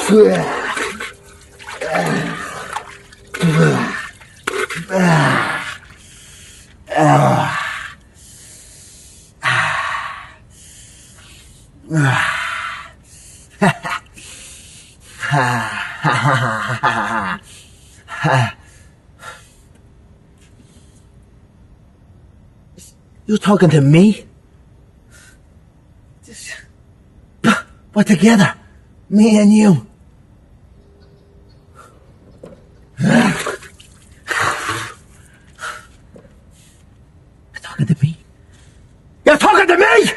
You talking to me? We're together. Me and you. You're talking to me? You're talking to me?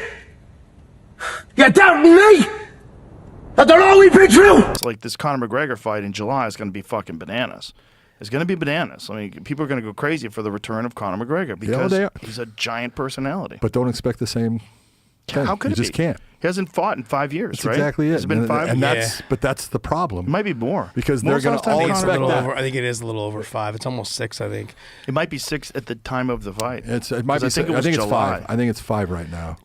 You're doubting me? After all we've been through? It's like this Conor McGregor fight in July is going to be fucking bananas. It's going to be bananas. I mean, people are going to go crazy for the return of Conor McGregor because he's a giant personality. But don't expect the same thing. How could you it just be? can't. He hasn't fought in 5 years, That's right? exactly it. It's been 5 years. But that's the problem. It might be more. Because they're going to all expect that. I think it is a little over 5. It's almost 6, I think. It might be 6 at the time of the fight. It might be. I think it's 5. I think it's 5 right now.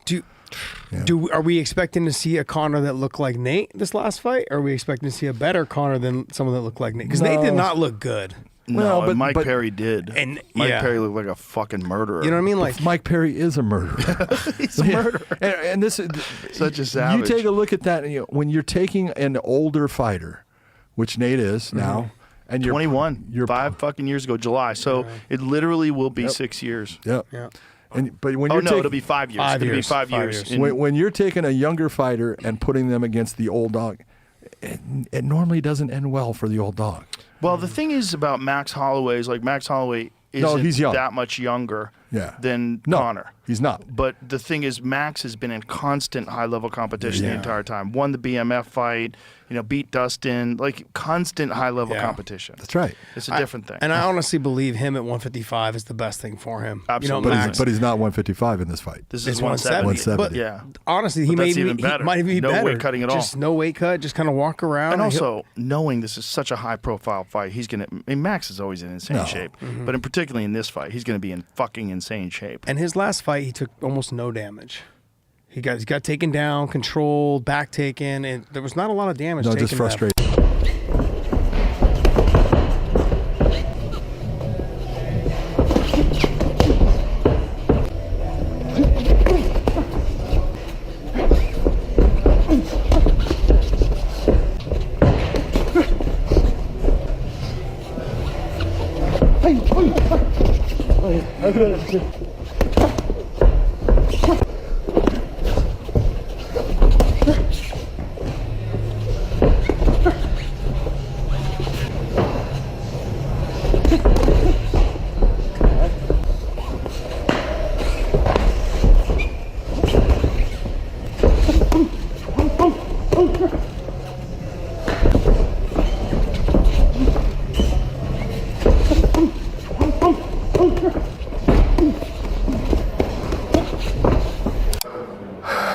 Are we expecting to see a Conor that looked like Nate this last fight? Or are we expecting to see a better Conor than someone that looked like Nate? Because Nate did not look good. No, but Mike Perry did. And Mike Perry looked like a fucking murderer. You know what I mean? Like Mike Perry is a murderer. He's a murderer. And this is such a savage. You take a look at that, and when you're taking an older fighter, which Nate is now, and you're 21. You're 5 fucking years ago, July. So it literally will be 6 years. Yep. Yeah. But when you're it'll be 5 years. It'll be 5 years. When you're taking a younger fighter and putting them against the old dog, it normally doesn't end well for the old dog. Well, the thing is about Max Holloway is like Max Holloway isn't that much younger than Conor. He's not. But the thing is, Max has been in constant high-level competition the entire time. Won the BMF fight, beat Dustin, like constant high-level competition. That's right. It's a different thing. And I honestly believe him at 155 is the best thing for him. Absolutely. But he's not 155 in this fight. This is 170. But yeah. Honestly, he might be better. No weight cutting at all. Just no weight cut, just kind of walk around. And also, knowing this is such a high-profile fight, he's going to... I mean, Max is always in insane shape. But particularly in this fight, he's going to be in fucking insane shape. And his last fight, he took almost no damage. He got taken down, controlled, back taken, and there was not a lot of damage taken. No, just frustrated.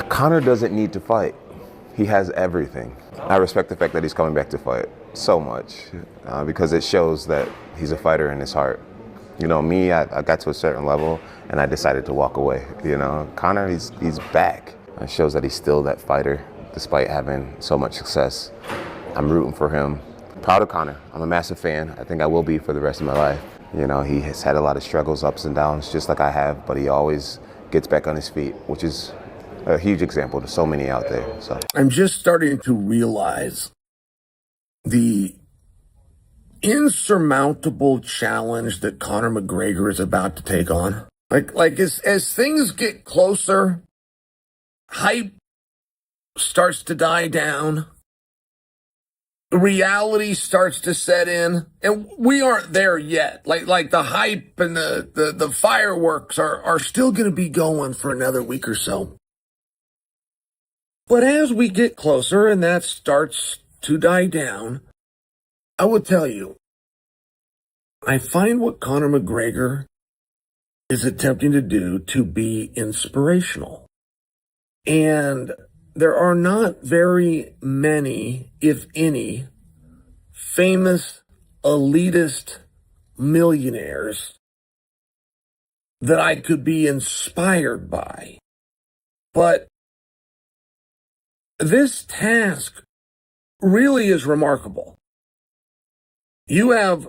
Conor doesn't need to fight. He has everything. I respect the fact that he's coming back to fight so much because it shows that he's a fighter in his heart. Me, I got to a certain level and I decided to walk away. Conor, he's back. It shows that he's still that fighter despite having so much success. I'm rooting for him. Proud of Conor. I'm a massive fan. I think I will be for the rest of my life. He has had a lot of struggles, ups and downs, just like I have, but he always gets back on his feet, which is a huge example to so many out there. So I'm just starting to realize the insurmountable challenge that Conor McGregor is about to take on. Like as things get closer, hype starts to die down, reality starts to set in, and we aren't there yet. Like the hype and the fireworks are still going to be going for another week or so. But as we get closer and that starts to die down, I will tell you, I find what Conor McGregor is attempting to do to be inspirational. And there are not very many, if any, famous elitist millionaires that I could be inspired by. But this task really is remarkable. You have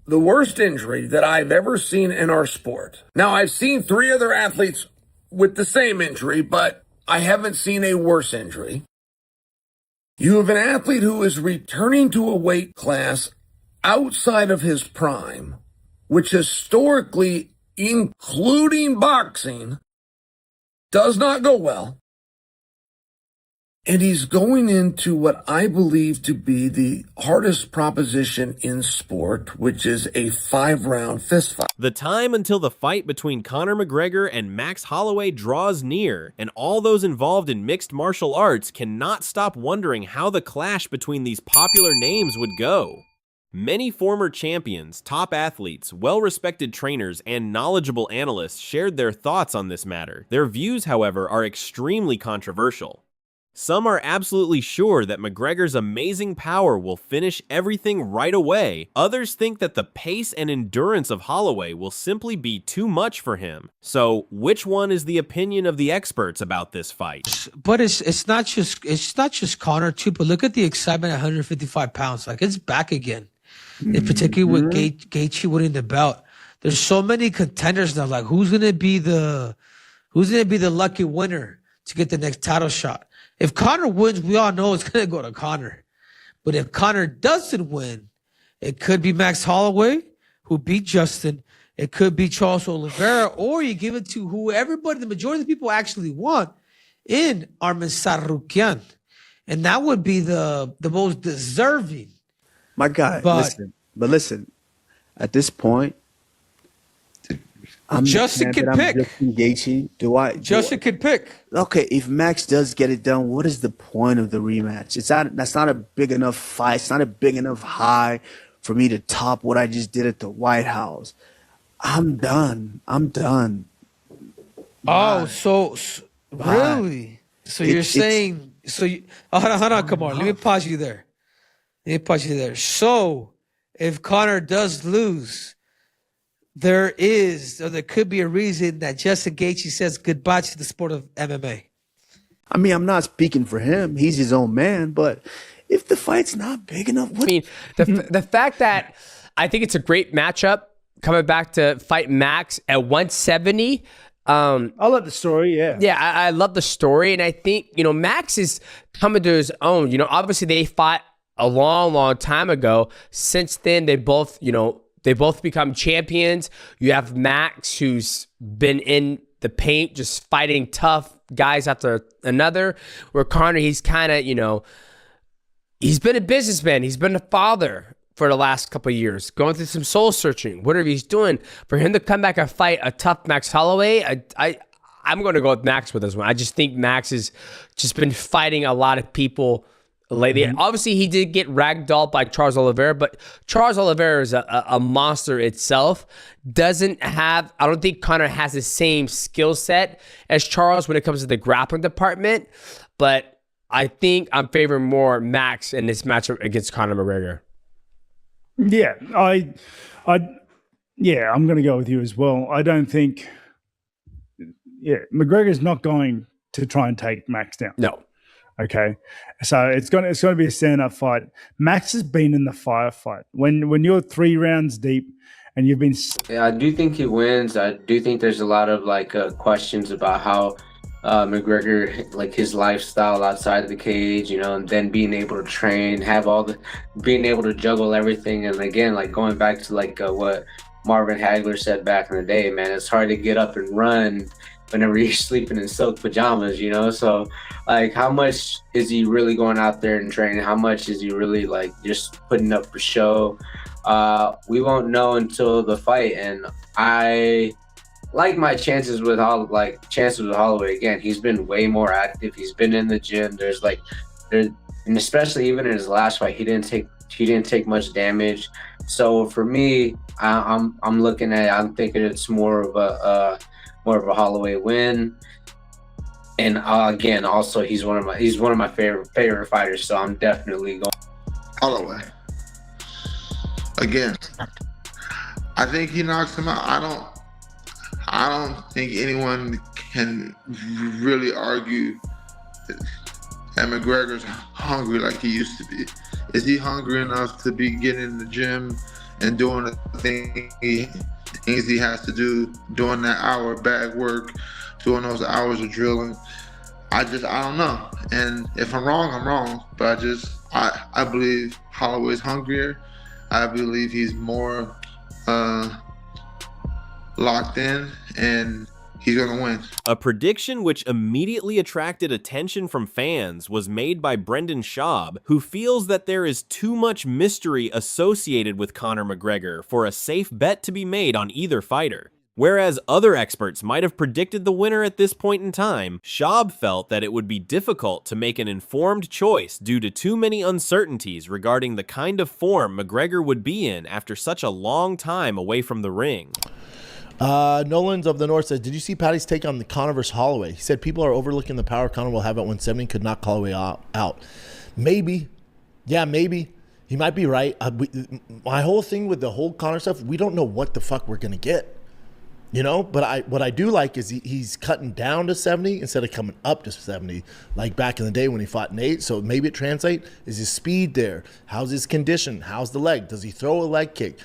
the worst injury that I've ever seen in our sport. Now, I've seen 3 other athletes with the same injury, but I haven't seen a worse injury. You have an athlete who is returning to a weight class outside of his prime, which historically, including boxing, does not go well. And he's going into what I believe to be the hardest proposition in sport, which is a 5-round fist fight. The time until the fight between Conor McGregor and Max Holloway draws near, and all those involved in mixed martial arts cannot stop wondering how the clash between these popular names would go. Many former champions, top athletes, well-respected trainers, and knowledgeable analysts shared their thoughts on this matter. Their views, however, are extremely controversial. Some are absolutely sure that McGregor's amazing power will finish everything right away. Others think that the pace and endurance of Holloway will simply be too much for him. So, which one is the opinion of the experts about this fight? But it's not just Conor too. But look at the excitement at 155 pounds. Like, it's back again. In particular with Gaethje winning the belt. There's so many contenders now. Like, who's gonna be the lucky winner to get the next title shot? If Conor wins, we all know it's going to go to Conor. But if Conor doesn't win, it could be Max Holloway, who beat Justin. It could be Charles Oliveira, or you give it to who everybody, the majority of the people actually want, in Arman Tsarukyan. And that would be the most deserving. My guy, listen, at this point, Justin can pick. Justin can pick. Okay, if Max does get it done, what is the point of the rematch? That's not a big enough fight. It's not a big enough high for me to top what I just did at the White House. I'm done. Oh, so really? So you're saying hold on, come on. Let me pause you there. So if Conor does lose, there could be a reason that Justin Gaethje says goodbye to the sport of MMA. I mean, I'm not speaking for him. He's his own man. But if the fight's not big enough, I mean, the fact that I think it's a great matchup coming back to fight Max at 170. I love the story. Yeah, I love the story, and I think Max is coming to his own. Obviously they fought a long time ago. Since then, they both become champions. You have Max, who's been in the paint, just fighting tough guys after another. Where Conor, he's kind of, he's been a businessman. He's been a father for the last couple of years, going through some soul searching, whatever he's doing. For him to come back and fight a tough Max Holloway, I'm going to go with Max with this one. I just think Max has just been fighting a lot of people lately. Obviously, he did get ragdolled by Charles Oliveira, but Charles Oliveira is a monster itself. I don't think Conor has the same skill set as Charles when it comes to the grappling department, but I think I'm favoring more Max in this matchup against Conor McGregor. Yeah, I'm going to go with you as well. I don't think, McGregor's not going to try and take Max down. No. Okay, so it's going to be a stand-up fight. Max has been in the firefight. When you're 3 rounds deep and you've been... Yeah, I do think he wins. I do think there's a lot of questions about how McGregor, his lifestyle outside the cage, and then being able to train, being able to juggle everything. And again, going back to what Marvin Hagler said back in the day, man, it's hard to get up and run whenever you're sleeping in silk pajamas, So, how much is he really going out there and training? How much is he really just putting up a show? We won't know until the fight, and I like my chances with Holloway. Again, he's been way more active. He's been in the gym. And especially even in his last fight, he didn't take much damage. So for me, I'm thinking it's more of a Holloway win. And again, also he's one of my favorite fighters. So I'm definitely going Holloway. Again, I think he knocks him out. I don't think anyone can really argue and McGregor's hungry like he used to be? Is he hungry enough to be getting in the gym and doing the things he has to do, doing that hour of bag work, doing those hours of drilling? I don't know. And if I'm wrong, I'm wrong. But I believe Holloway's hungrier. I believe he's more locked in, and he's going to win. A prediction which immediately attracted attention from fans was made by Brendan Schaub, who feels that there is too much mystery associated with Conor McGregor for a safe bet to be made on either fighter. Whereas other experts might have predicted the winner at this point in time, Schaub felt that it would be difficult to make an informed choice due to too many uncertainties regarding the kind of form McGregor would be in after such a long time away from the ring. Nolan's of the North says, did you see Patty's take on the Conor versus Holloway? He said people are overlooking the power Conor will have at 170 could knock Holloway out. Maybe. Yeah, maybe. He might be right. My whole thing with the whole Conor stuff, we don't know what the fuck we're going to get. You know, but what I do like is he's cutting down to 70 instead of coming up to 70, like back in the day when he fought Nate. So maybe it translates. Is his speed there? How's his condition? How's the leg? Does he throw a leg kick?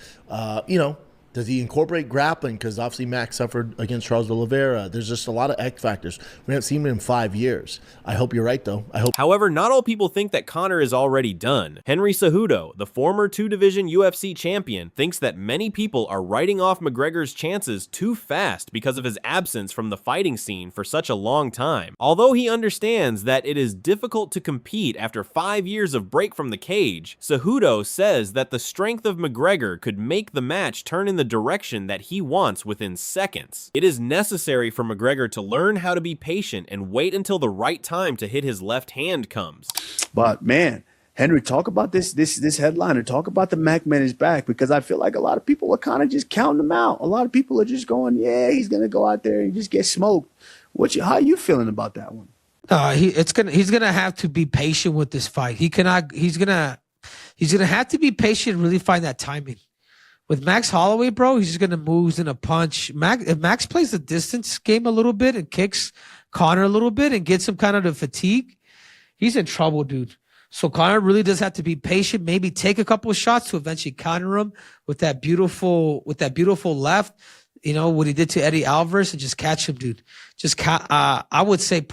Does he incorporate grappling? Because obviously Max suffered against Charles Oliveira. There's just a lot of X factors. We haven't seen him in 5 years. I hope you're right, though. However, not all people think that Conor is already done. Henry Cejudo, the former 2-division UFC champion, thinks that many people are writing off McGregor's chances too fast because of his absence from the fighting scene for such a long time. Although he understands that it is difficult to compete after 5 years of break from the cage, Cejudo says that the strength of McGregor could make the match turn in the direction that he wants within seconds. It is necessary for McGregor to learn how to be patient and wait until the right time to hit his left hand comes. But man, Henry, talk about this headliner. Talk about the Mac man is back, because I feel like a lot of people are kind of just counting him out. A lot of people are just going, yeah, he's gonna go out there and just get smoked. How are you feeling about that one? He's gonna have to be patient with this fight. He's gonna have to be patient and really find that timing. With Max Holloway, bro, he's just going to move in a punch. If Max plays the distance game a little bit and kicks Conor a little bit and gets him kind of the fatigue, he's in trouble, dude. So Conor really does have to be patient, maybe take a couple of shots to eventually counter him with that beautiful left, you know, what he did to Eddie Alvarez, and just catch him, dude. I would say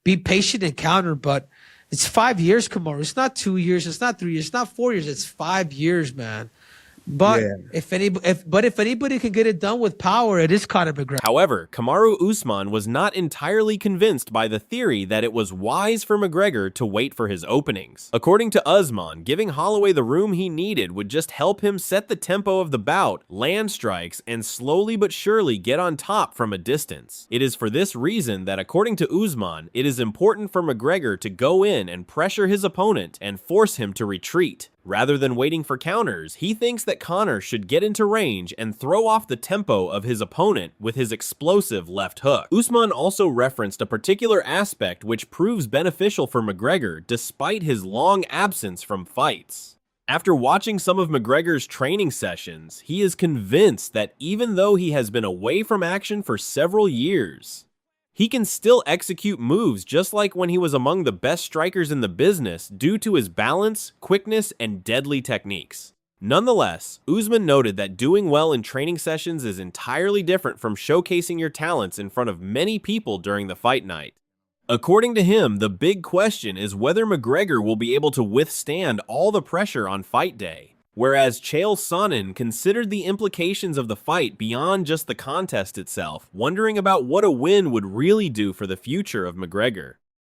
be patient and counter, but it's 5 years, Kamaru. It's not 2 years. It's not 3 years. It's not 4 years. It's 5 years, man. But Yeah. if anybody can get it done with power, it is Conor McGregor. However, Kamaru Usman was not entirely convinced by the theory that it was wise for McGregor to wait for his openings. According to Usman, giving Holloway the room he needed would just help him set the tempo of the bout, land strikes, and slowly but surely get on top from a distance. It is for this reason that, according to Usman, it is important for McGregor to go in and pressure his opponent and force him to retreat. Rather than waiting for counters, he thinks that Conor should get into range and throw off the tempo of his opponent with his explosive left hook. Usman also referenced a particular aspect which proves beneficial for McGregor despite his long absence from fights. After watching some of McGregor's training sessions, he is convinced that even though he has been away from action for several years, he can still execute moves just like when he was among the best strikers in the business due to his balance, quickness, and deadly techniques. Nonetheless, Usman noted that doing well in training sessions is entirely different from showcasing your talents in front of many people during the fight night. According to him, the big question is whether McGregor will be able to withstand all the pressure on fight day. Whereas Chael Sonnen considered the implications of the fight beyond just the contest itself, wondering about what a win would really do for the future of McGregor.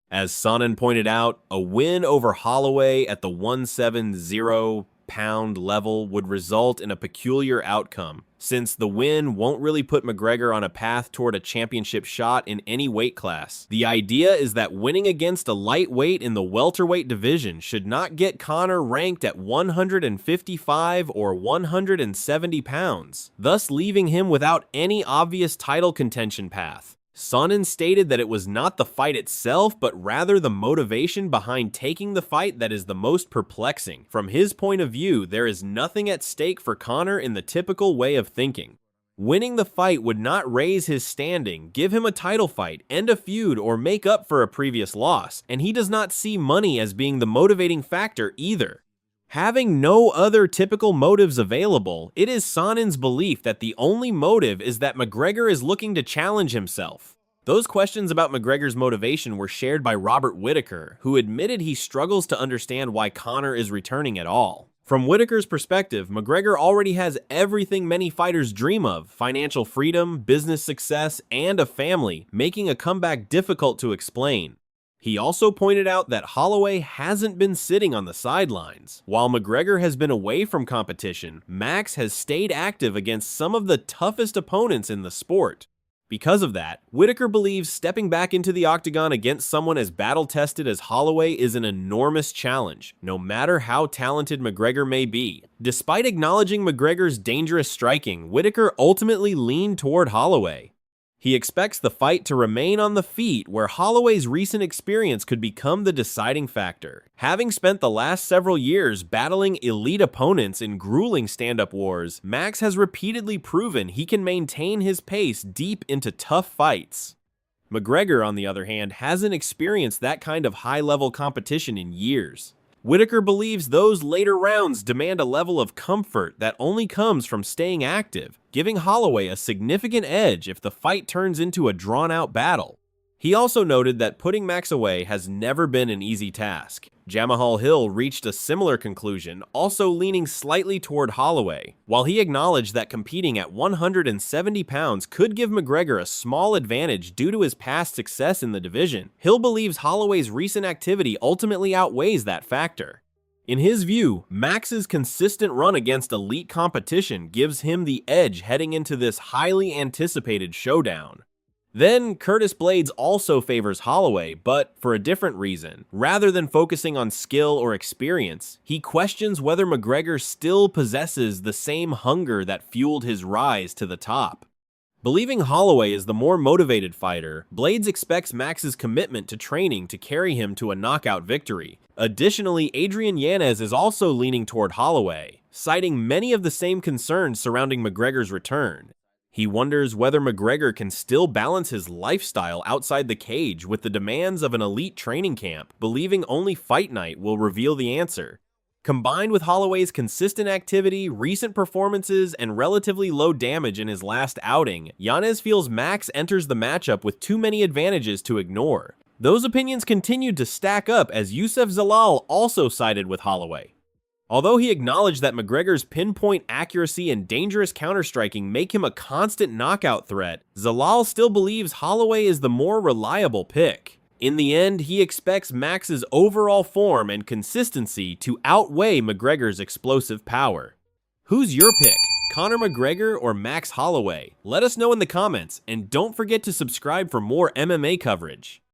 As Sonnen pointed out, a win over Holloway at the 170-pound level would result in a peculiar outcome, since the win won't really put McGregor on a path toward a championship shot in any weight class. The idea is that winning against a lightweight in the welterweight division should not get Conor ranked at 155 or 170 pounds, thus leaving him without any obvious title contention path. Sonnen stated that it was not the fight itself, but rather the motivation behind taking the fight that is the most perplexing. From his point of view, there is nothing at stake for Conor in the typical way of thinking. Winning the fight would not raise his standing, give him a title fight, end a feud, or make up for a previous loss, and he does not see money as being the motivating factor either. Having no other typical motives available, it is Sonnen's belief that the only motive is that McGregor is looking to challenge himself. Those questions about McGregor's motivation were shared by Robert Whittaker, who admitted he struggles to understand why Conor is returning at all. From Whittaker's perspective, McGregor already has everything many fighters dream of: financial freedom, business success, and a family, making a comeback difficult to explain. He also pointed out that Holloway hasn't been sitting on the sidelines. While McGregor has been away from competition, Max has stayed active against some of the toughest opponents in the sport. Because of that, Whittaker believes stepping back into the octagon against someone as battle-tested as Holloway is an enormous challenge, no matter how talented McGregor may be. Despite acknowledging McGregor's dangerous striking, Whittaker ultimately leaned toward Holloway. He expects the fight to remain on the feet, where Holloway's recent experience could become the deciding factor. Having spent the last several years battling elite opponents in grueling stand-up wars, Max has repeatedly proven he can maintain his pace deep into tough fights. McGregor, on the other hand, hasn't experienced that kind of high-level competition in years. Whittaker believes those later rounds demand a level of comfort that only comes from staying active, giving Holloway a significant edge if the fight turns into a drawn-out battle. He also noted that putting Max away has never been an easy task. Jamahal Hill reached a similar conclusion, also leaning slightly toward Holloway. While he acknowledged that competing at 170 pounds could give McGregor a small advantage due to his past success in the division, Hill believes Holloway's recent activity ultimately outweighs that factor. In his view, Max's consistent run against elite competition gives him the edge heading into this highly anticipated showdown. Then, Curtis Blaydes also favors Holloway, but for a different reason. Rather than focusing on skill or experience, he questions whether McGregor still possesses the same hunger that fueled his rise to the top. Believing Holloway is the more motivated fighter, Blaydes expects Max's commitment to training to carry him to a knockout victory. Additionally, Adrian Yanez is also leaning toward Holloway, citing many of the same concerns surrounding McGregor's return. He wonders whether McGregor can still balance his lifestyle outside the cage with the demands of an elite training camp, believing only fight night will reveal the answer. Combined with Holloway's consistent activity, recent performances, and relatively low damage in his last outing, Yanez feels Max enters the matchup with too many advantages to ignore. Those opinions continued to stack up as Youssef Zalal also sided with Holloway. Although he acknowledged that McGregor's pinpoint accuracy and dangerous counterstriking make him a constant knockout threat, Zalal still believes Holloway is the more reliable pick. In the end, he expects Max's overall form and consistency to outweigh McGregor's explosive power. Who's your pick? Conor McGregor or Max Holloway? Let us know in the comments, and don't forget to subscribe for more MMA coverage.